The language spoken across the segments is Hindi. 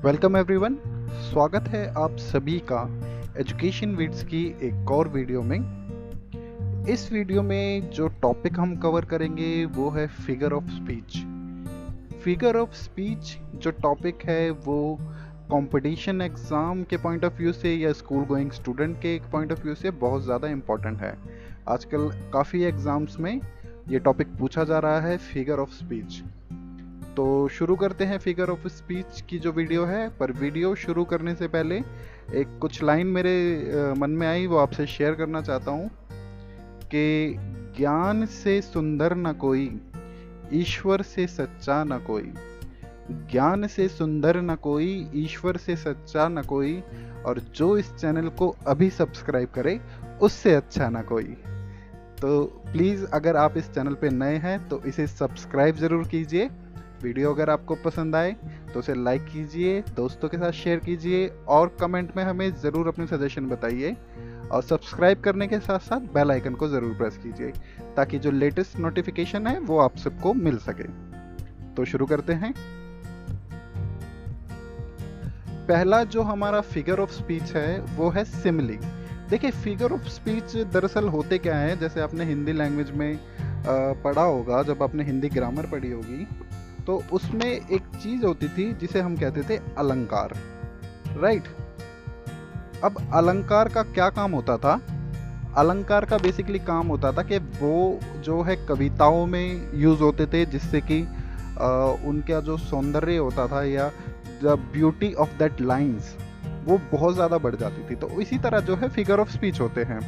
Welcome everyone. स्वागत है आप सभी का एजुकेशन विड्स की एक और वीडियो में। इस वीडियो में जो टॉपिक हम कवर करेंगे वो है figure of speech. Figure of speech जो टॉपिक है वो कंपटीशन एग्ज़ाम के पॉइंट ऑफ व्यू से या स्कूल गोइंग स्टूडेंट के पॉइंट ऑफ व्यू से बहुत ज़्यादा इम्पॉर्टेंट है। आजकल काफ़ी एग्ज़ाम्स में ये टॉपिक पूछा जा रहा है, फिगर ऑफ स्पीच। तो शुरू करते हैं फिगर ऑफ स्पीच की जो वीडियो है। पर वीडियो शुरू करने से पहले एक कुछ लाइन मेरे मन में आई, वो आपसे शेयर करना चाहता हूँ कि ज्ञान से सुंदर न कोई, ईश्वर से सच्चा न कोई। ज्ञान से सुंदर न कोई, ईश्वर से सच्चा न कोई, और जो इस चैनल को अभी सब्सक्राइब करे उससे अच्छा न कोई। तो प्लीज़ अगर आप इस चैनल पे नए हैं तो इसे सब्सक्राइब ज़रूर कीजिए। वीडियो अगर आपको पसंद आए तो उसे लाइक कीजिए, दोस्तों के साथ शेयर कीजिए और कमेंट में हमें ज़रूर अपने सजेशन बताइए। और सब्सक्राइब करने के साथ साथ बेल आइकन को ज़रूर प्रेस कीजिए ताकि जो लेटेस्ट नोटिफिकेशन है वो आप सबको मिल सके। तो शुरू करते हैं। पहला जो हमारा फिगर ऑफ स्पीच है वो है सिमिली। देखिए, फिगर ऑफ स्पीच दरअसल होते क्या है, जैसे आपने हिंदी लैंग्वेज में पढ़ा होगा, जब आपने हिंदी ग्रामर पढ़ी होगी तो उसमें एक चीज़ होती थी जिसे हम कहते थे अलंकार, राइट। अब अलंकार का क्या काम होता था? अलंकार का बेसिकली काम होता था कि वो जो है कविताओं में यूज़ होते थे, जिससे कि उनका जो सौंदर्य होता था या the beauty of that lines वो बहुत ज़्यादा बढ़ जाती थी। तो इसी तरह जो है फिगर ऑफ स्पीच होते हैं।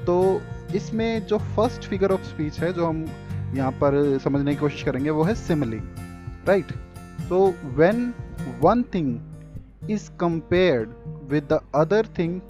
तो इसमें जो फर्स्ट फिगर ऑफ स्पीच है जो हम यहाँ पर समझने की कोशिश करेंगे वो है सिमिली, राइट। तो when one thing is compared with the other thing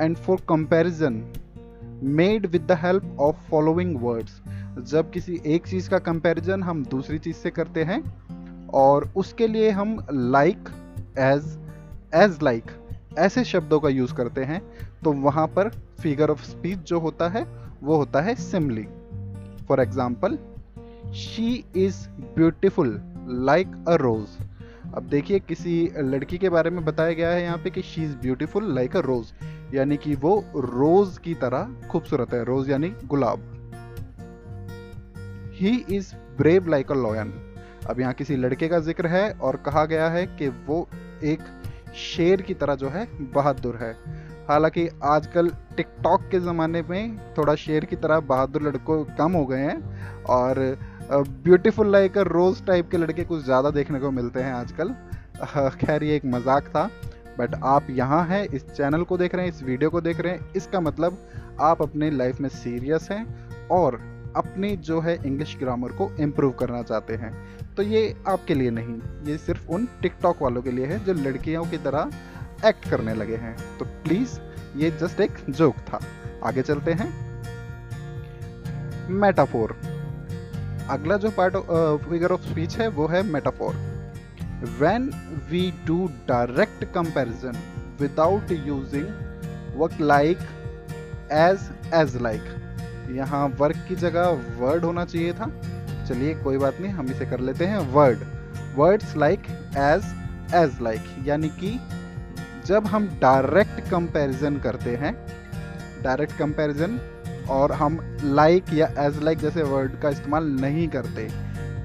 and for comparison made with the help of following words. जब किसी एक चीज़ का कंपैरिजन हम दूसरी चीज़ से करते हैं और उसके लिए हम लाइक, एज लाइक ऐसे शब्दों का यूज़ करते हैं, तो वहाँ पर फिगर ऑफ स्पीच जो होता है वो होता है simile. For example, she is beautiful like a rose. अब देखिए, किसी लड़की के बारे में बताया गया है यहाँ पे कि she is beautiful like a rose, यानी कि वो रोज़ की तरह खूबसूरत है। रोज़ यानी गुलाब। He is brave like a lion. अब यहाँ किसी लड़के का जिक्र है और कहा गया है कि वो एक शेर की तरह जो है बहादुर है। हालांकि आजकल टिकटॉक के ज़माने में थोड़ा शेर की तरह बहादुर लड़कों कम हो गए हैं और beautiful like a rose type के लड़के कुछ ज़्यादा देखने को मिलते हैं आजकल। खैर, ये एक मजाक था। बट आप यहाँ हैं, इस चैनल को देख रहे हैं, इस वीडियो को देख रहे हैं, इसका मतलब आप अपने लाइफ में सीरियस हैं और अपनी जो है इंग्लिश ग्रामर को इम्प्रूव करना चाहते हैं। तो ये आपके लिए नहीं, ये सिर्फ उन टिकटॉक वालों के लिए है जो लड़कियों की तरह एक्ट करने लगे हैं। तो प्लीज़, ये जस्ट एक जोक था। आगे चलते हैं। मेटाफोर। अगला जो पार्ट फिगर ऑफ स्पीच है वो है metaphor. When we do direct comparison without using work like, as like. यहाँ वर्क की जगह वर्ड होना चाहिए था। चलिए कोई बात नहीं, हम इसे कर लेते हैं वर्ड्स लाइक, एज लाइक। यानी कि जब हम डायरेक्ट कंपैरिजन करते हैं, डायरेक्ट कंपैरिजन, और हम लाइक या एज लाइक जैसे वर्ड का इस्तेमाल नहीं करते,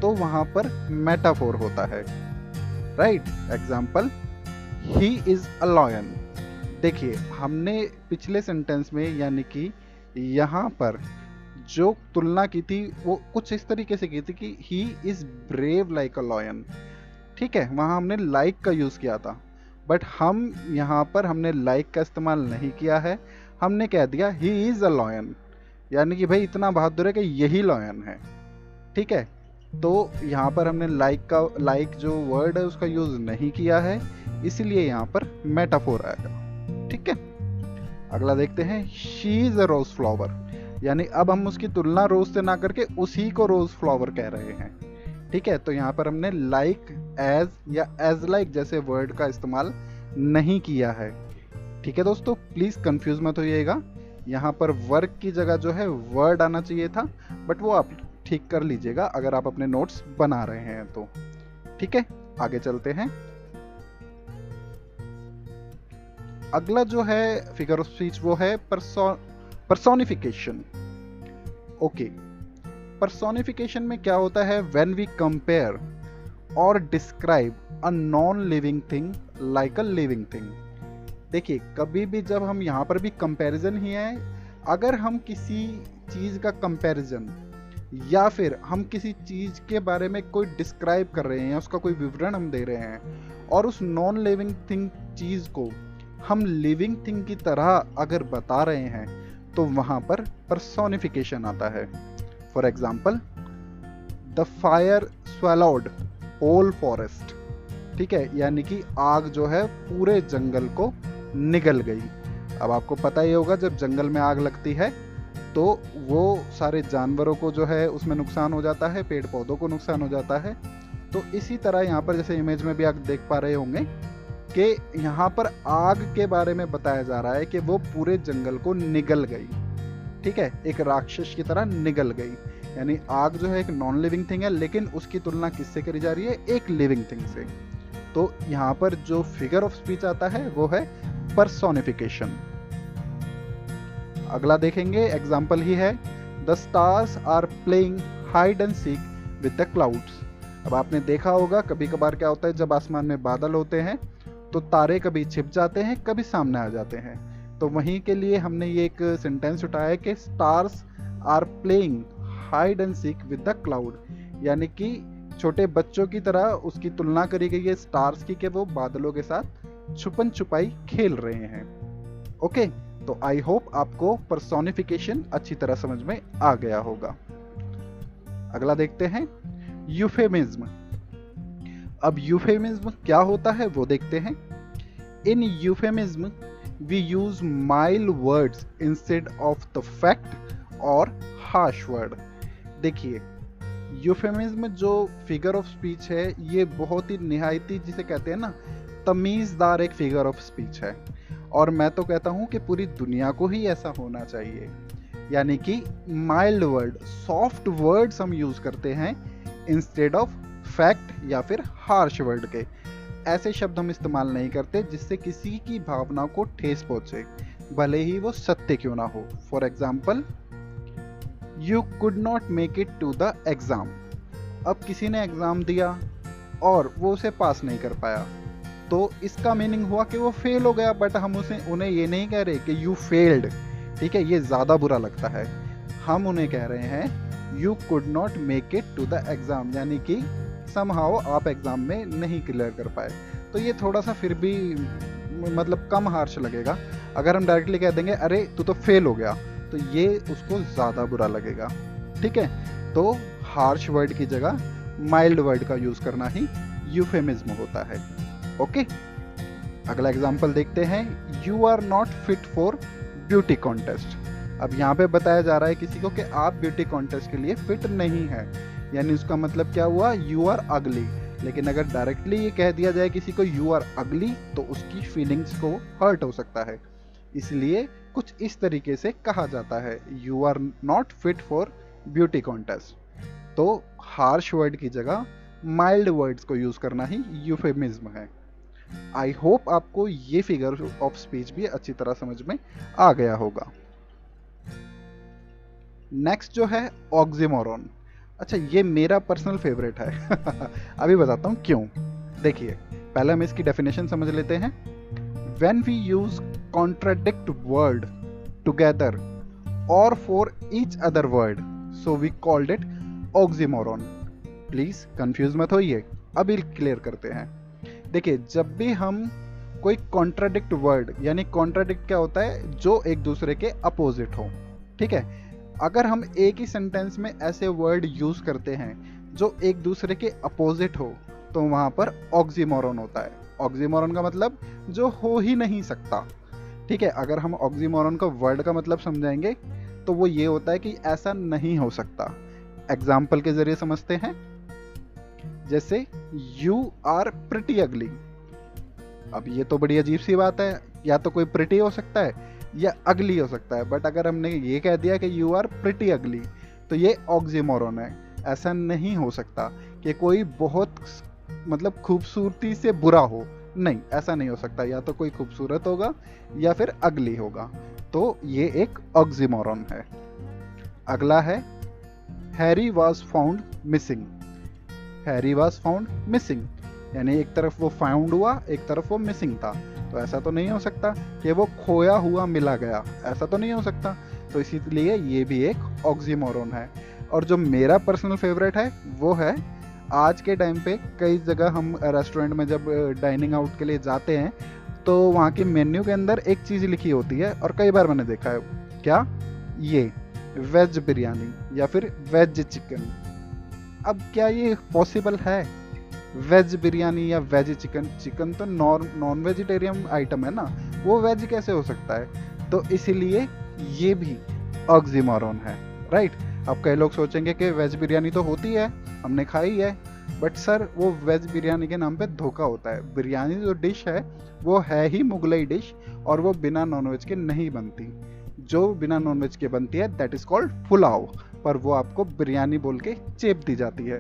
तो वहाँ पर मेटाफोर होता है, right. Example, he is a lion. देखिए, हमने पिछले सेंटेंस में यानी कि यहाँ पर जो तुलना की थी वो कुछ इस तरीके से की थी कि ही is brave like a lion. ठीक है, वहाँ हमने लाइक का यूज़ किया था। बट हम यहाँ पर हमने लाइक का इस्तेमाल नहीं किया है, हमने कह दिया ही इज़ अ लॉयन, यानी कि भाई इतना बहादुर है कि यही लॉयन है। ठीक है, तो यहाँ पर हमने लाइक जो वर्ड है उसका यूज़ नहीं किया है, इसलिए यहाँ पर मेटाफोर आएगा। ठीक है, अगला देखते हैं। She is a rose flower, यानी अब हम उसकी तुलना रोज़ से ना करके उसी को रोज़ फ्लावर कह रहे हैं। ठीक है, तो यहाँ पर हमने लाइक, एज या एज लाइक जैसे वर्ड का इस्तेमाल नहीं किया है। ठीक है दोस्तों, प्लीज़ कंफ्यूज मत होइएगा। यहाँ पर वर्क की जगह जो है वर्ड आना चाहिए था, बट वो आप ठीक कर लीजिएगा अगर आप अपने नोट्स बना रहे हैं तो। ठीक है, आगे चलते हैं। अगला जो है फिगर ऑफ स्पीच वो है पर्सोनिफिकेशन। ओके, पर्सोनिफिकेशन में क्या होता है? व्हेन वी कंपेयर और describe a non living thing like a living thing. देखिए, कभी भी जब हम यहाँ पर भी कंपैरिजन ही है, अगर हम किसी चीज़ का कंपैरिजन या फिर हम किसी चीज़ के बारे में कोई डिस्क्राइब कर रहे हैं, उसका कोई विवरण हम दे रहे हैं और उस नॉन लिविंग थिंग चीज़ को हम लिविंग थिंग की तरह अगर बता रहे हैं तो वहाँ पर पर्सोनिफिकेशन आता है। For example, the fire swallowed whole forest. ठीक है, यानी कि आग जो है पूरे जंगल को निगल गई। अब आपको पता ही होगा, जब जंगल में आग लगती है तो वो सारे जानवरों को जो है उसमें नुकसान हो जाता है, पेड़ पौधों को नुकसान हो जाता है। तो इसी तरह यहाँ पर जैसे इमेज में भी आप देख पा रहे होंगे कि यहाँ पर आग के बारे में बताया जा रहा है कि वो पूरे जंगल को निगल गई। ठीक है, एक राक्षस की तरह निगल गई। यानी आग जो है एक नॉन लिविंग थिंग है, लेकिन उसकी तुलना किससे करी जा रही है? एक लिविंग थिंग से। तो यहाँ पर जो फिगर ऑफ स्पीच आता है वो है पर्सोनिफिकेशन। अगला देखेंगे, एग्जाम्पल ही है, the stars are playing hide and seek with the clouds. अब आपने देखा होगा कभी कभार क्या होता है, जब आसमान में बादल होते हैं तो तारे कभी छिप जाते हैं, कभी सामने आ जाते हैं। तो वहीं के लिए हमने ये एक सेंटेंस उठाया है कि stars are playing hide and seek with the cloud, यानी कि छोटे बच्चों की तरह उसकी तुलना करी गई है स्टार्स की कि वो बादलों के साथ छुपन छुपाई खेल रहे हैं। ओके, तो आई होप आपको पर्सोनिफिकेशन अच्छी तरह समझ में आ गया होगा। अगला देखते हैं, यूफेमिज्म। अब यूफेमिज्म क्या होता है वो देखते हैं। In euphemism we use mild words instead of the fact और हार्श वर्ड। देखिए, यूफेमिज्म जो फिगर ऑफ स्पीच है ये बहुत ही निहायती, जिसे कहते हैं ना, तमीज़दार एक फिगर ऑफ स्पीच है। और मैं तो कहता हूँ कि पूरी दुनिया को ही ऐसा होना चाहिए। यानी कि माइल्ड वर्ड, सॉफ्ट वर्ड्स हम यूज़ करते हैं इंस्टेड ऑफ फैक्ट या फिर हार्श वर्ड के। ऐसे शब्द हम इस्तेमाल नहीं करते जिससे किसी की भावना को ठेस पहुँचे, भले ही वो सत्य क्यों ना हो। For example, you could not make it to the exam. अब किसी ने एग्ज़ाम दिया और वो उसे पास नहीं कर पाया, तो इसका मीनिंग हुआ कि वो फेल हो गया, बट हम उन्हें ये नहीं कह रहे कि यू फेल्ड। ठीक है, ये ज़्यादा बुरा लगता है। हम उन्हें कह रहे हैं you could not make it to the exam, यानी कि समहाउ आप एग्ज़ाम में नहीं क्लियर कर पाए। तो ये थोड़ा सा फिर भी मतलब कम हार्श लगेगा। अगर हम डायरेक्टली कह देंगे अरे तू तो फेल हो गया, तो ये उसको ज़्यादा बुरा लगेगा। ठीक है, तो हार्श वर्ड की जगह माइल्ड वर्ड का यूज़ करना ही यूफेमिज्म होता है। ओके, अगला एग्जाम्पल देखते हैं, you are not fit for beauty contest. अब यहाँ पे बताया जा रहा है किसी को कि आप ब्यूटी कॉन्टेस्ट के लिए फिट नहीं है, यानी उसका मतलब क्या हुआ? You are ugly. लेकिन अगर डायरेक्टली ये कह दिया जाए किसी को यू आर अगली, तो उसकी फीलिंग्स को हर्ट हो सकता है। इसलिए कुछ इस तरीके से कहा जाता है, you are not fit for beauty contest. तो हार्श वर्ड की जगह माइल्ड वर्ड्स को यूज करना ही यूफेमिज्म है। आई होप आपको ये फिगर ऑफ स्पीच भी अच्छी तरह समझ में आ गया होगा। नेक्स्ट जो है ऑक्सीमोरॉन। अच्छा, ये मेरा पर्सनल फेवरेट है अभी बताता हूँ क्यों। देखिए, पहले हम इसकी डेफिनेशन समझ लेते हैं। When we use contradict word together और for each other word, so we called it oxymoron. Please confuse मत होइए, अभी क्लियर करते हैं। देखिए, जब भी हम कोई कॉन्ट्राडिक्ट वर्ड, यानी कॉन्ट्राडिक्ट क्या होता है? जो एक दूसरे के अपोजिट हो। ठीक है, अगर हम एक ही सेंटेंस में ऐसे वर्ड यूज करते हैं जो एक दूसरे के अपोजिट हो, तो वहां पर ऑक्सीमोरॉन होता है। ऑक्सीमोरॉन का मतलब जो हो ही नहीं सकता। ठीक है, अगर हम ऑक्सीमोरॉन का वर्ड का मतलब समझाएंगे तो वो ये होता है कि ऐसा नहीं हो सकता। एग्जाम्पल के जरिए समझते हैं। जैसे यू आर प्रिटी अगली। अब ये तो बड़ी अजीब सी बात है, या तो कोई प्रिटी हो सकता है या अगली हो सकता है, बट अगर हमने ये कह दिया कि यू आर प्रिटी अगली, तो ये ऑक्सीमोरॉन है। ऐसा नहीं हो सकता कि कोई बहुत मतलब खूबसूरती से बुरा हो, नहीं, ऐसा नहीं हो सकता, या तो कोई खूबसूरत होगा या फिर अगली होगा। तो ये एक ऑक्सीमोरन है। अगला है Harry was found missing. Harry was found missing यानी एक तरफ वो फाउंड हुआ, एक तरफ वो मिसिंग था। तो ऐसा तो नहीं हो सकता कि वो खोया हुआ मिला गया, ऐसा तो नहीं हो सकता। तो इसीलिए ये भी एक ऑक्सीमोरन है। और जो मेरा पर्सनल फेवरेट है वो है, आज के टाइम पे कई जगह हम रेस्टोरेंट में जब डाइनिंग आउट के लिए जाते हैं तो वहाँ के मेन्यू के अंदर एक चीज़ लिखी होती है, और कई बार मैंने देखा है, क्या, ये वेज बिरयानी या फिर वेज चिकन। अब क्या ये पॉसिबल है? वेज बिरयानी या वेज चिकन, चिकन तो नॉन वेजिटेरियन आइटम है ना, वो वेज कैसे हो सकता है? तो इसीलिए ये भी ऑक्सीमोरन है, राइट। अब कई लोग सोचेंगे कि वेज बिरयानी तो होती है, हमने खाई है, बट सर वो वेज बिरयानी के नाम पे धोखा होता है। बिरयानी जो डिश है वो है ही मुगलई डिश, और वो बिना नॉनवेज के नहीं बनती। जो बिना नॉनवेज के बनती है दैट इज कॉल्ड पुलाव, पर वो आपको बिरयानी बोल के चेप दी जाती है।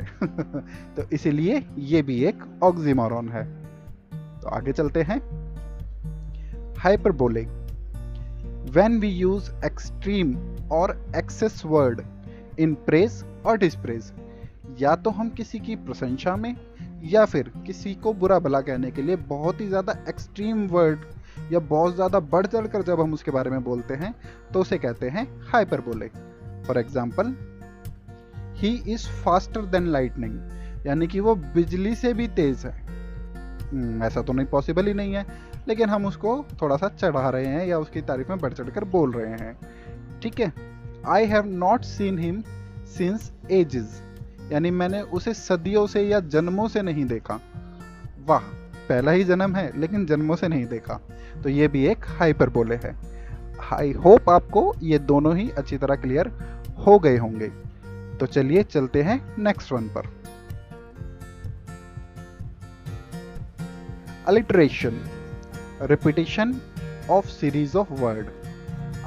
तो इसीलिए ये भी एक ऑक्सीमोरन है। तो आगे चलते हैं। Hyperbole, when we use extreme और एक्सेस वर्ड इन प्रेज और डिस्प्रेज, या तो हम किसी की प्रशंसा में या फिर किसी को बुरा भला कहने के लिए बहुत ही ज़्यादा एक्सट्रीम वर्ड या बहुत ज़्यादा बढ़ चढ़ कर जब हम उसके बारे में बोलते हैं तो उसे कहते हैं hyperbole. For example, he is faster than lightning, यानी कि वो बिजली से भी तेज है। ऐसा तो नहीं, पॉसिबल ही नहीं है, लेकिन हम उसको थोड़ा सा चढ़ा रहे हैं या उसकी तारीफ में बढ़ चढ़ कर बोल रहे हैं, ठीक है। I have not seen him since ages, यानी मैंने उसे सदियों से या जन्मों से नहीं देखा। वाह, पहला ही जन्म है लेकिन जन्मों से नहीं देखा। तो ये भी एक हाइपरबोले है। आई होप आपको ये दोनों ही अच्छी तरह क्लियर हो गए होंगे। तो चलिए चलते हैं नेक्स्ट वन पर। Alliteration, repetition of series of word.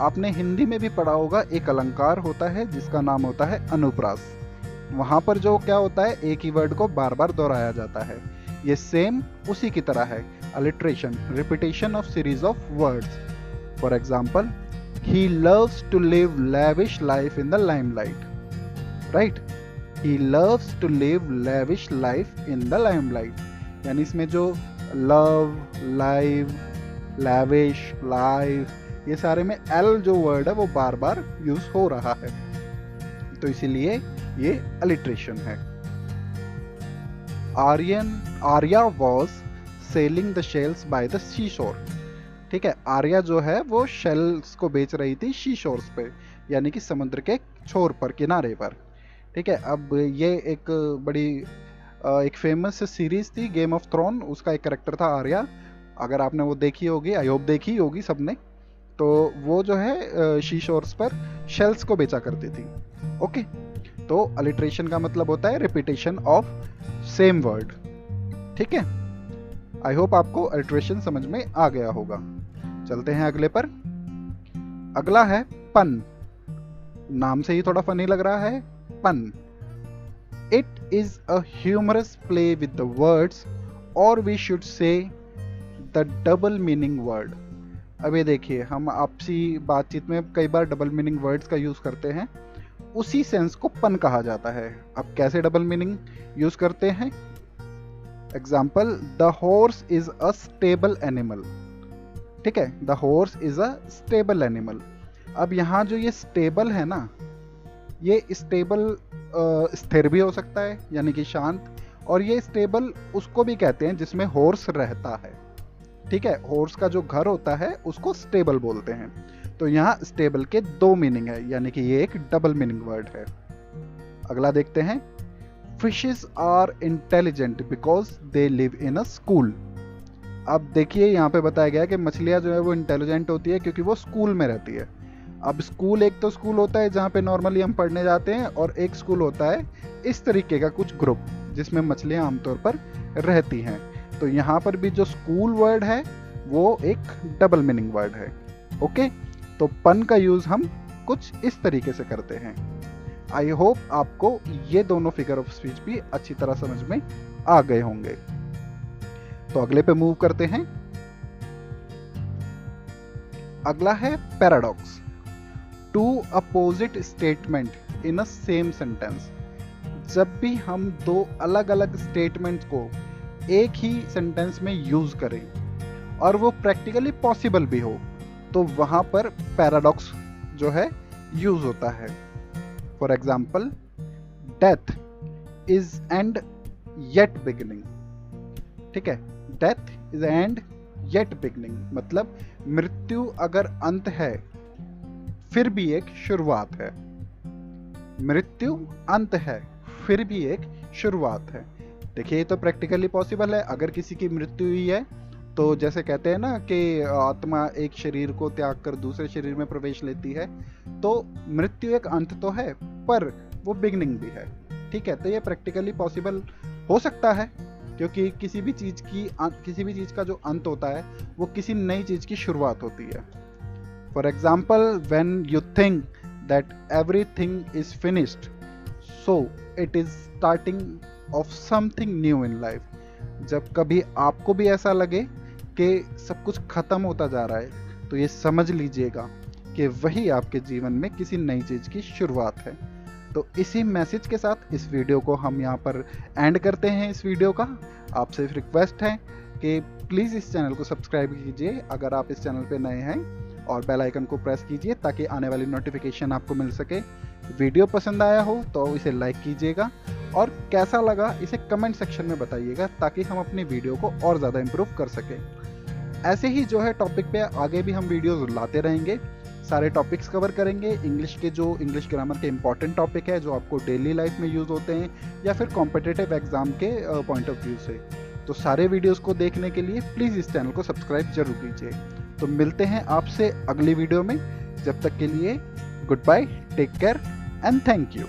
आपने हिंदी में भी पढ़ा होगा, एक अलंकार होता है जिसका नाम होता है अनुप्रास। वहां पर जो क्या होता है, एक ही वर्ड को बार बार दोहराया जाता है। ये सेम उसी की तरह है, alliteration, repetition of series of words. For example, he loves to live lavish life in the limelight, right. He loves to live lavish life in the limelight, यानी इसमें जो लव, लाइव, लैविश, लाइफ, ये सारे में एल जो वर्ड है वो बार बार यूज हो रहा है, तो इसीलिए ये अलिटरेशन है। Arya was selling the shells by the sea shore, ठीक है। आर्या जो है वो शेल्स को बेच रही थी सी शोर्स पे, यानी कि समुद्र के छोर पर, किनारे पर, ठीक है। अब ये एक बड़ी एक फेमस सीरीज थी गेम ऑफ थ्रोन, उसका एक कैरेक्टर था आर्या। अगर आपने वो देखी होगी, आई होप देखी होगी सबने, तो वो जो है सी शोर्स पर शेल्स को बेचा करती थी। ओके, तो अलिटरेशन का मतलब होता है रिपीटेशन ऑफ सेम वर्ड, ठीक है। आई होप आपको अलिटरेशन समझ में आ गया होगा। चलते हैं अगले पर। अगला है पन। नाम से ही थोड़ा फनी लग रहा है, pun. It is a humorous play with the words, और we should say the double meaning word. अब ये देखिए, हम आपसी बातचीत में कई बार डबल मीनिंग वर्ड्स का यूज करते हैं, उसी सेंस को पन कहा जाता है। अब कैसे डबल मीनिंग यूज करते हैं? Example, the horse is a stable animal, ठीक है। The horse is a stable animal. अब यहाँ जो ये स्टेबल है ना, ये स्टेबल स्थिर भी हो सकता है, यानी कि शांत, और ये स्टेबल उसको भी कहते हैं जिसमें हॉर्स रहता है, ठीक है। हॉर्स का जो घर होता है उसको स्टेबल बोलते हैं। तो यहाँ स्टेबल के दो मीनिंग है, यानी कि ये एक डबल मीनिंग वर्ड है। अगला देखते हैं, fishes are intelligent because they live in a school. अब देखिए, यहाँ पे बताया गया है कि मछलियाँ जो है वो इंटेलिजेंट होती है क्योंकि वो स्कूल में रहती है। अब स्कूल, एक तो स्कूल होता है जहाँ पे नॉर्मली हम पढ़ने जाते हैं, और एक स्कूल होता है इस तरीके का कुछ ग्रुप जिसमें मछलियाँ आमतौर पर रहती हैं। तो यहाँ पर भी जो स्कूल वर्ड है वो एक डबल मीनिंग वर्ड है। ओके, तो पन का यूज हम कुछ इस तरीके से करते हैं। आई होप आपको ये दोनों फिगर ऑफ स्पीच भी अच्छी तरह समझ में आ गए होंगे। तो अगले पे मूव करते हैं। अगला है paradox, two opposite statement in a same sentence. जब भी हम दो अलग अलग स्टेटमेंट्स को एक ही सेंटेंस में यूज करें और वो प्रैक्टिकली पॉसिबल भी हो, तो वहां पर पैराडॉक्स जो है यूज होता है। For example, death is and yet beginning. ठीक है, death is and yet beginning मतलब मृत्यु अगर अंत है फिर भी एक शुरुआत है। मृत्यु अंत है फिर भी एक शुरुआत है। देखिए, ये तो प्रैक्टिकली पॉसिबल है। अगर किसी की मृत्यु हुई है तो जैसे कहते हैं ना कि आत्मा एक शरीर को त्याग कर दूसरे शरीर में प्रवेश लेती है, तो मृत्यु एक अंत तो है पर वो बिगनिंग भी है। ठीक है, तो ये प्रैक्टिकली पॉसिबल हो सकता है, क्योंकि किसी भी चीज का जो अंत होता है वो किसी नई चीज की शुरुआत होती है। For example, when you think that everything is finished, so it is starting of something new in life. जब कभी आपको भी ऐसा लगे कि सब कुछ खत्म होता जा रहा है, तो ये समझ लीजिएगा कि वही आपके जीवन में किसी नई चीज की शुरुआत है। तो इसी मैसेज के साथ इस वीडियो को हम यहाँ पर एंड करते हैं। इस वीडियो का आपसे रिक्वेस्ट है कि प्लीज़ इस चैनल को सब्सक्राइब कीजिए अगर आप इस चैनल पे नए हैं, और बेल आइकन को प्रेस कीजिए ताकि आने वाली नोटिफिकेशन आपको मिल सके। वीडियो पसंद आया हो तो इसे लाइक कीजिएगा, और कैसा लगा इसे कमेंट सेक्शन में बताइएगा ताकि हम अपनी वीडियो को और ज़्यादा इम्प्रूव कर सकें। ऐसे ही जो है टॉपिक पे आगे भी हम वीडियोस लाते रहेंगे, सारे टॉपिक्स कवर करेंगे। इंग्लिश ग्रामर के इंपॉर्टेंट टॉपिक है जो आपको डेली लाइफ में यूज़ होते हैं या फिर कॉम्पिटिटिव एग्जाम के पॉइंट ऑफ व्यू से। तो सारे वीडियोस को देखने के लिए प्लीज़ इस चैनल को सब्सक्राइब जरूर कीजिए। तो मिलते हैं आपसे अगली वीडियो में। जब तक के लिए goodbye, take care and thank you.